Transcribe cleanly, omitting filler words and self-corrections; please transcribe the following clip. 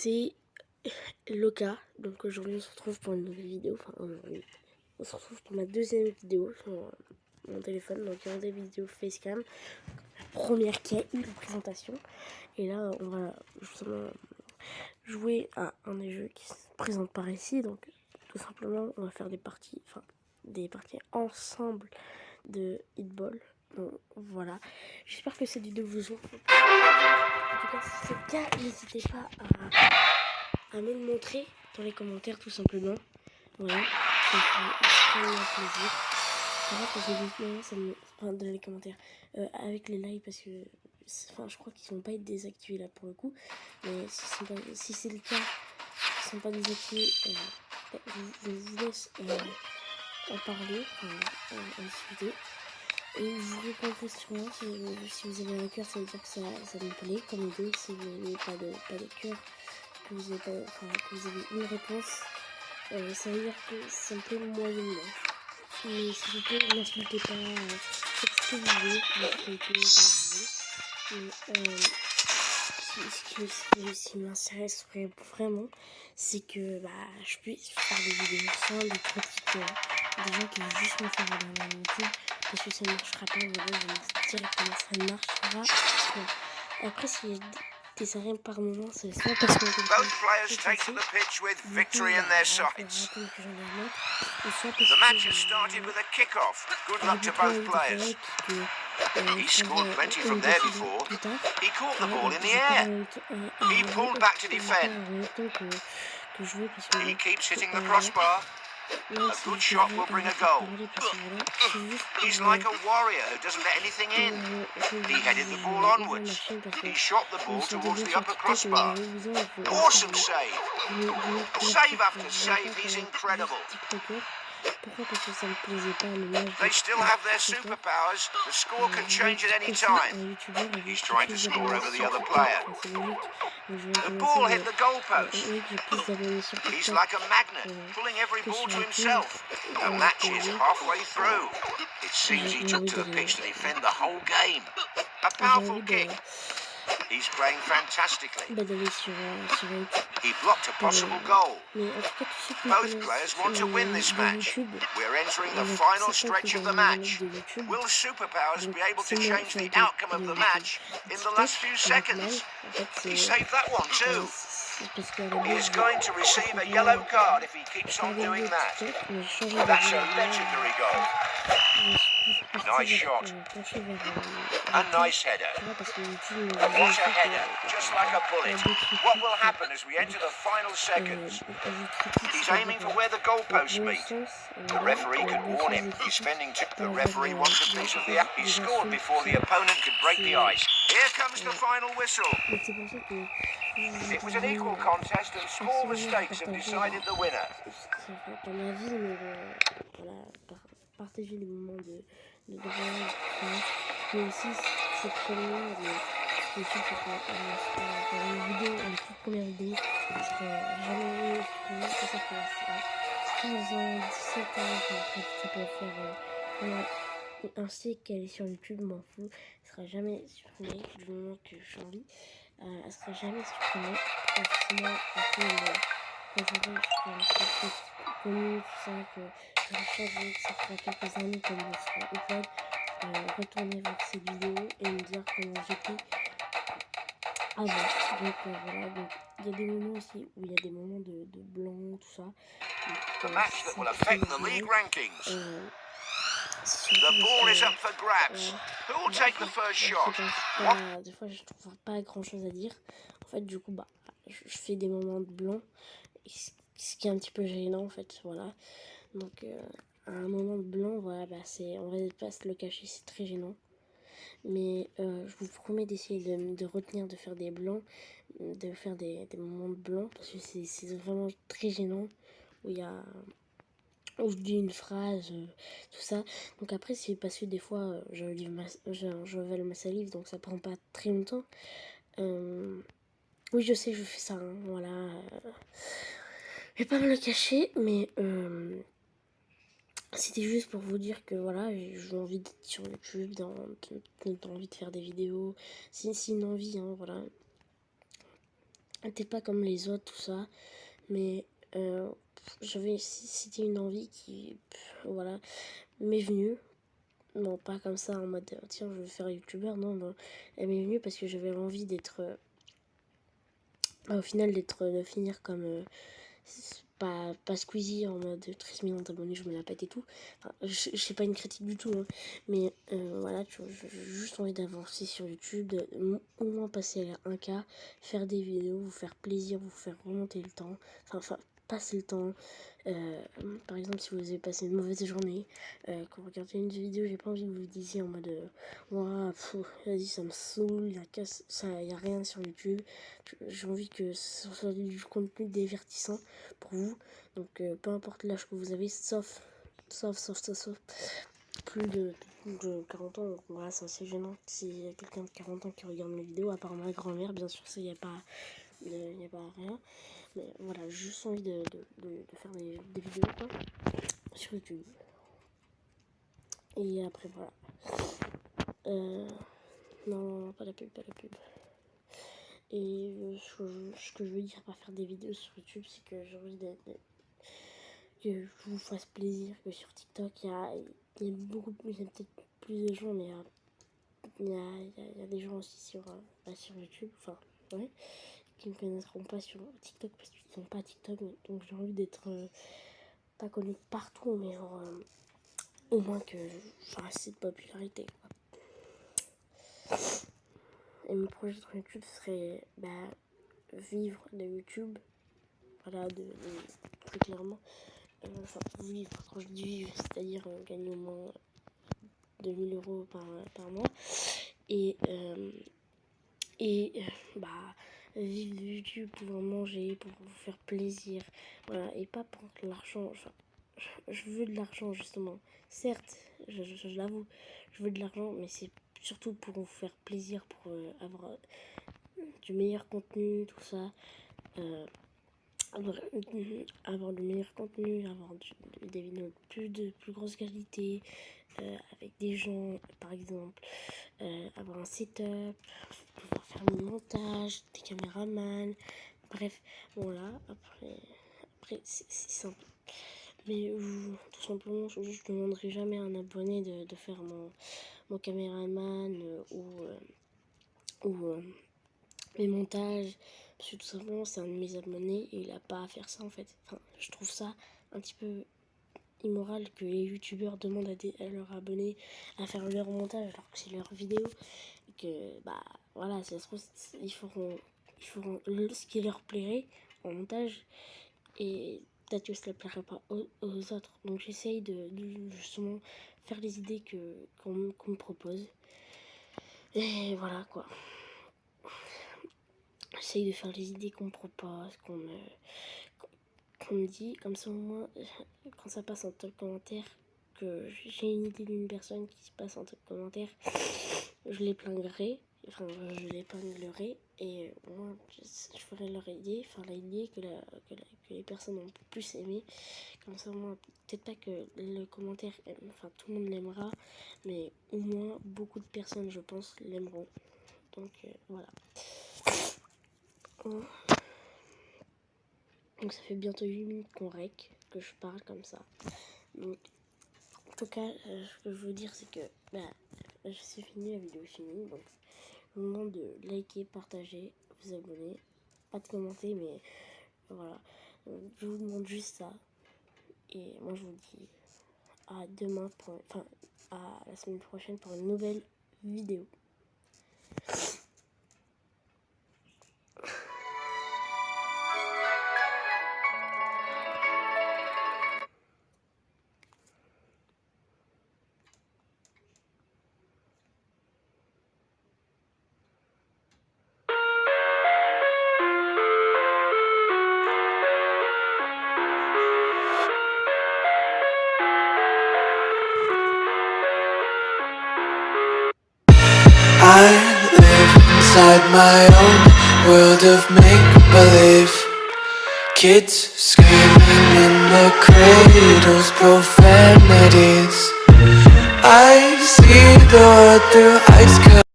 C'est Loka, donc aujourd'hui on se retrouve pour une nouvelle vidéo, enfin aujourd'hui on se retrouve pour ma deuxième vidéo sur mon téléphone, donc il y a des vidéos facecam, la première qui a eu la présentation, et là on va justement jouer à un des jeux qui se présente par ici, donc tout simplement on va faire des parties ensemble de Hitball. Donc voilà, j'espère que cette vidéo vous aura. En tout cas si c'est le cas, n'hésitez pas à me le montrer dans les commentaires tout simplement. Voilà, ça me fait extrêmement plaisir. Voilà, parce que ça me... Enfin, dans les commentaires, avec les likes, parce que enfin, je crois qu'ils vont pas être désactivés là pour le coup. Mais si c'est le cas, ils sont pas désactivés, je vous laisse en parler, en discuter. Et je vous répondrai sûrement si vous avez un cœur, ça veut dire que ça me plaît comme idée. Si vous n'avez pas de cœur, que vous avez une réponse, ça veut dire que ça me plaît moyennement. Mais s'il vous plaît, n'insultez pas, faites ce que vous voulez, n'insultez comme vous voulez. Mais ce qui m'intéresse vraiment, c'est que je puisse faire des vidéos sans des critiques des gens qui veulent juste me faire regarder la YouTube, parce que ça ne marchera pas, voilà, je vais vous dire comment ça ne marchera pas. Après, s'il y a des arrêts par moment, c'est soit parce que Both players take to the pitch with victory in their sights. The match has started with a kick-off. Good luck to both players. He scored plenty from there before. He caught the ball in the air. He pulled back to defend. He keeps hitting the crossbar. A good shot will bring a goal. He's like a warrior who doesn't let anything in. He headed the ball onwards. He shot the ball towards the upper crossbar. Awesome save. Save after save, he's incredible. They still have their superpowers. The score can change at any time. He's trying to score over the other player. The ball hit the goalpost. He's like a magnet, pulling every ball to himself. The match is halfway through. It seems he took to the pitch to defend the whole game. A powerful kick. He's playing fantastically. He blocked a possible goal. Both players want to win this match. We're entering the final stretch of the match. Will superpowers be able to change the outcome of the match in the last few seconds? He saved that one too. He is going to receive a yellow card if he keeps on doing that. That's a legendary goal. Nice shot. A nice header. What a header, just like a bullet. What will happen as we enter the final seconds? He's aiming for where the goalposts meet. The referee could warn him. He's fending to. The referee wants a piece of the app. He scored before the opponent could break the ice. Here comes the final whistle. It was an equal contest and small mistakes have decided the winner. Partager des moments de voyage, mais aussi c'est très bien, je suis sûr que pour une vidéo, une toute première vidéo, je serais jamais supprimé, que ça fait 15 ans, 17 ans, ça peut faire un siècle qu'elle est sur YouTube, m'en fous, elle sera jamais supprimée du moment que j'ai envie, elle sera jamais supprimée, forcément après quand j'aurai connu tout ça, que je vais changer, que ça fera quelques années comme je serai upload, retourner voir cette vidéo et me dire comment j'étais avant. Donc voilà, donc il y a des moments aussi où il y a des moments de blanc, tout ça. The match that will affect the league rankings. The ball is up for grabs. Who will take the first shot? Des fois, je trouve pas grand chose à dire. En fait, du coup, je fais des moments de blanc, ce qui est un petit peu gênant, en fait, voilà. Donc, un moment de blanc, voilà, on va pas se le cacher, c'est très gênant. Mais je vous promets d'essayer de retenir, de faire des blancs, de faire des moments de blanc, parce que c'est vraiment très gênant, où où je dis une phrase, tout ça. Donc après, c'est parce que des fois, j'avale ma salive, donc ça prend pas très longtemps. Oui, je sais, je fais ça, hein, voilà. Je vais pas me le cacher, mais c'était juste pour vous dire que voilà, j'ai envie d'être sur YouTube, j'ai envie de faire des vidéos, c'est une envie, hein, voilà. peut-être pas comme les autres, tout ça, mais c'était une envie qui, voilà, m'est venue. Non, pas comme ça en mode tiens, je veux faire youtubeur, non, elle m'est venue parce que j'avais envie d'être, au final, de finir comme, pas Squeezie en mode 13 millions d'abonnés, je me la pète et tout. Enfin, je sais pas une critique du tout, hein, mais voilà, j'ai juste envie d'avancer sur YouTube, au moins passer à 1K, faire des vidéos, vous faire plaisir, vous faire remonter le temps, enfin passer le temps. Par exemple, si vous avez passé une mauvaise journée, quand vous regardez une vidéo, j'ai pas envie que vous disiez en mode ouah, vas-y, ça me saoule, y a rien sur YouTube. J'ai envie que ce soit du contenu divertissant pour vous. Donc peu importe l'âge que vous avez, sauf plus de 40 ans. Donc voilà, c'est assez gênant s'il y a quelqu'un de 40 ans qui regarde mes vidéos, à part ma grand-mère, bien sûr, ça y a pas rien. Mais voilà, j'ai juste envie de faire des vidéos quoi, sur YouTube. Et après voilà. Non, pas la pub. Et ce que je veux dire par faire des vidéos sur YouTube, c'est que j'ai envie que je vous fasse plaisir, que sur TikTok, il y a peut-être plus de gens, mais il y a des gens aussi sur YouTube, enfin, ouais, qui ne connaîtront pas sur TikTok parce qu'ils sont pas TikTok, donc j'ai envie d'être pas connu partout, mais genre au moins que j'ai assez de popularité, quoi. Et mon projet sur YouTube serait vivre de YouTube, voilà, très clairement. Enfin, vivre, quand je dis vivre, c'est-à-dire gagner au moins 2000 € par mois. Et vivre de YouTube, pouvoir manger, pour vous faire plaisir, voilà, et pas pour l'argent. Enfin, je veux de l'argent justement. Certes, je l'avoue, je veux de l'argent, mais c'est surtout pour vous faire plaisir, pour avoir du meilleur contenu, tout ça. Avoir du meilleur contenu, avoir des vidéos de plus grosse qualité, avec des gens, par exemple, avoir un setup, pouvoir faire mon montage, des caméramans, bref, voilà, après c'est simple. Mais tout simplement, je ne demanderai jamais à un abonné de faire mon caméraman ou mes montages, parce que tout simplement c'est un de mes abonnés et il a pas à faire ça en fait. Enfin, je trouve ça un petit peu immoral que les youtubeurs demandent à leurs abonnés à faire leur montage alors que c'est leur vidéo, et que voilà, si ça se trouve, ils feront ce qui leur plairait en montage, et peut-être que ça ne plairait pas aux autres. Donc j'essaye de justement faire les idées qu'on me propose, et voilà quoi. J'essaye de faire les idées qu'on me propose, qu'on me dit, comme ça au moins, quand ça passe en top commentaire, que j'ai une idée d'une personne qui se passe en top commentaire, je l'épinglerai, et moi je ferai leur idée, que les personnes ont plus aimé. Comme ça au moins, peut-être pas que le commentaire, tout le monde l'aimera, mais au moins beaucoup de personnes, je pense, l'aimeront. Donc voilà. Donc ça fait bientôt 8 minutes qu'on rec, que je parle comme ça. Donc en tout cas, ce que je veux dire, c'est que c'est fini, la vidéo est finie. Donc je vous demande de liker, partager, vous abonner, pas de commenter, mais voilà. Donc, je vous demande juste ça. Et moi je vous dis à demain, à la semaine prochaine pour une nouvelle vidéo. I live inside my own world of make-believe. Kids screaming in the cradles, profanities. I see the world through ice.